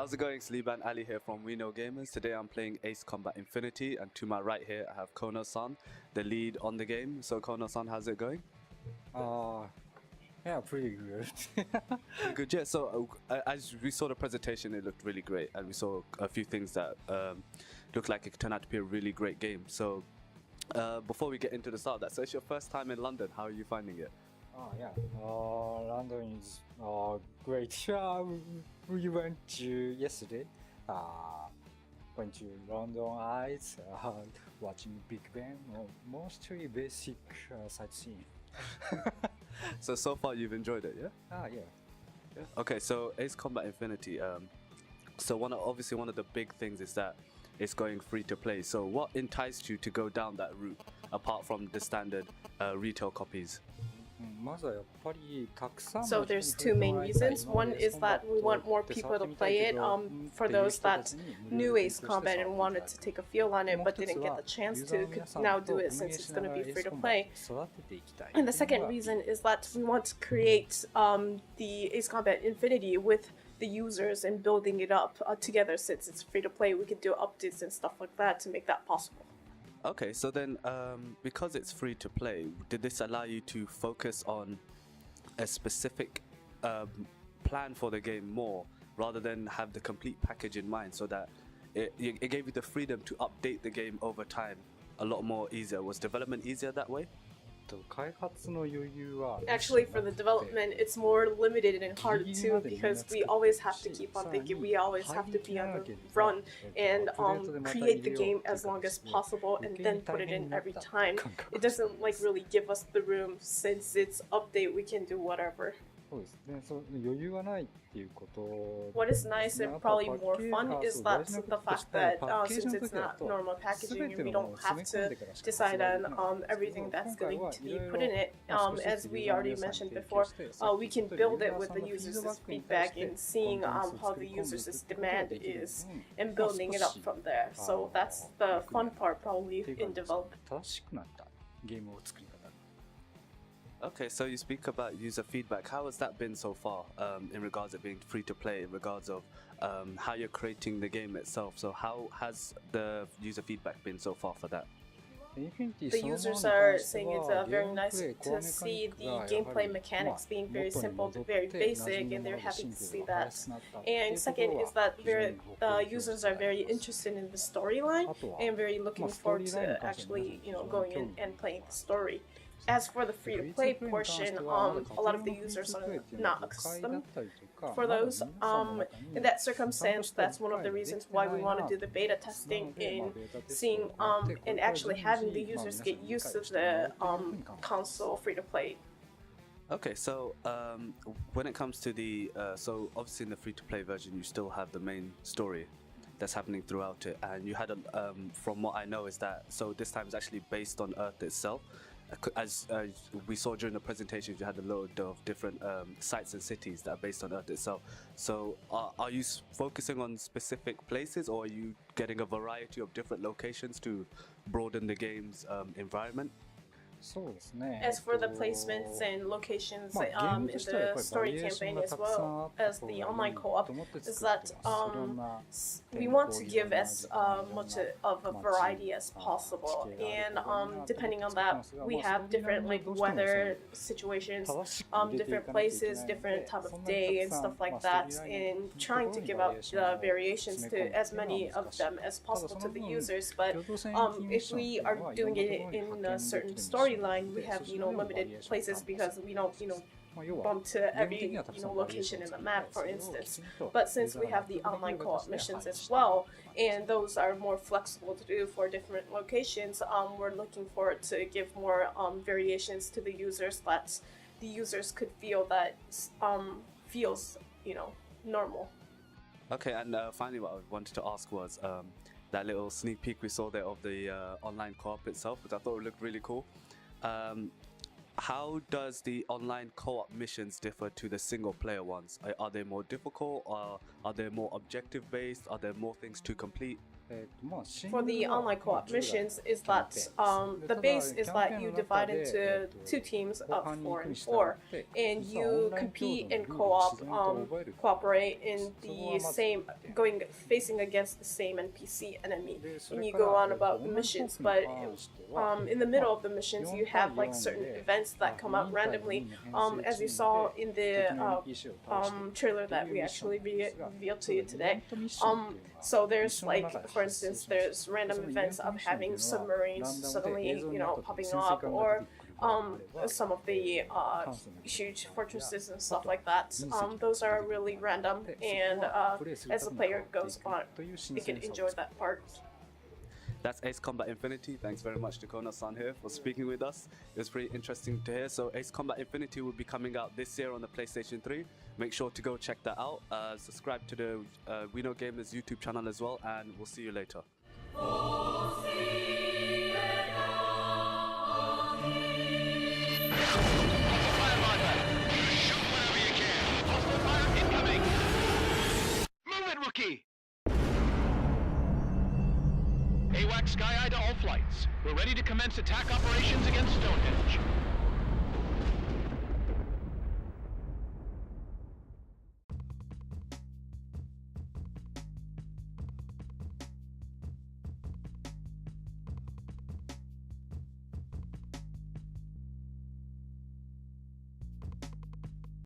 how's it going? Sleeban Ali here from We Know Gamers. Today I'm playing Ace Combat Infinity, and to my right here I have Kono-san, the lead on the game. So Kono-san, how's it going? Yeah, pretty good. Good, yeah. So as we saw the presentation, it looked really great, and we saw a few things that looked like it could turn out to be a really great game. So before we get into the start of that, so it's your first time in London. How are you finding it? Yeah, London is great. We went to yesterday. Went to London Eyes, watching Big Ben, mostly basic sightseeing. So far you've enjoyed it, yeah? Yeah. Okay, so Ace Combat Infinity. So obviously one of the big things is that it's going free to play. So what enticed you to go down that route, apart from the standard retail copies? So there's two main reasons. One is that we want more people to play it. For those that knew Ace Combat and wanted to take a feel on it but didn't get the chance to, could now do it since it's going to be free to play. And the second reason is that we want to create the Ace Combat Infinity with the users and building it up together. Since it's free to play, we could do updates and stuff like that to make that possible. Okay, so then because it's free to play, did this allow you to focus on a specific plan for the game more rather than have the complete package in mind, so that it gave you the freedom to update the game over time a lot more easier? Was development easier that way? Actually, for the development, it's more limited and hard too, because we always have to keep on thinking, we always have to be on the run and create the game as long as possible and then put it in every time. It doesn't like really give us the room. Since it's update, we can do whatever. What is nice and probably more fun is that the fact that since it's not normal packaging, we don't have to decide on everything that's going to be put in it. As we already mentioned before, we can build it with the users' feedback and seeing how the users' demand is and building it up from there. So that's the fun part probably in development. Okay, so you speak about user feedback. How has that been so far in regards of being free to play, in regards of how you're creating the game itself? So how has the user feedback been so far for that? The users are saying it's very nice to see the gameplay mechanics being very simple, very basic, and they're happy to see that. And second is that the users are very interested in the storyline and very looking forward to actually, going in and playing the story. As for the free-to-play portion, a lot of the users are not accustomed for those. In that circumstance, that's one of the reasons why we want to do the beta testing and seeing and actually having the users get used to the console free-to-play. Okay, so when it comes to the so obviously in the free-to-play version, you still have the main story that's happening throughout it, and you had from what I know is that this time is actually based on Earth itself. As we saw during the presentations, you had a load of different sites and cities that are based on Earth itself. So are you focusing on specific places, or are you getting a variety of different locations to broaden the game's environment? As for the placements and locations in the story campaign, as well as the online co-op, is that we want to give as much of a variety as possible, and depending on that, we have different weather situations, different places, different time of day and stuff like that, and trying to give out the variations to as many of them as possible to the users. But if we are doing it in a certain storyline, we have limited places because we don't bump to every location in the map, for instance. But since we have the online co-op missions as well, and those are more flexible to do for different locations, we're looking forward to give more variations to the users, that the users could feel that feels normal. Okay, and finally what I wanted to ask was that little sneak peek we saw there of the online co-op itself, which I thought looked really cool. How does the online co-op missions differ to the single player ones? Are they more difficult, or are they more objective based? Are there more things to complete? for the online co-op missions is that the base is that you divide into two teams of 4 and 4, and you compete in co-op, cooperate in the same, facing against the same NPC enemy, and you go on about the missions. But in the middle of the missions, you have like certain events that come up randomly, as you saw in the trailer that we actually revealed to you today. So there's like, for instance, there's random events of having submarines suddenly, popping up, or some of the huge fortresses and stuff like that. Those are really random, and as the player goes on, they can enjoy that part. That's Ace Combat Infinity. Thanks very much to Kona-san here for speaking with us. It was pretty interesting to hear. So Ace Combat Infinity will be coming out this year on the PlayStation 3. Make sure to go check that out. Subscribe to the We Know Gamers YouTube channel as well, and we'll see you later. Rookie! AWACS Sky Eye to all flights. We're ready to commence attack operations against Stonehenge.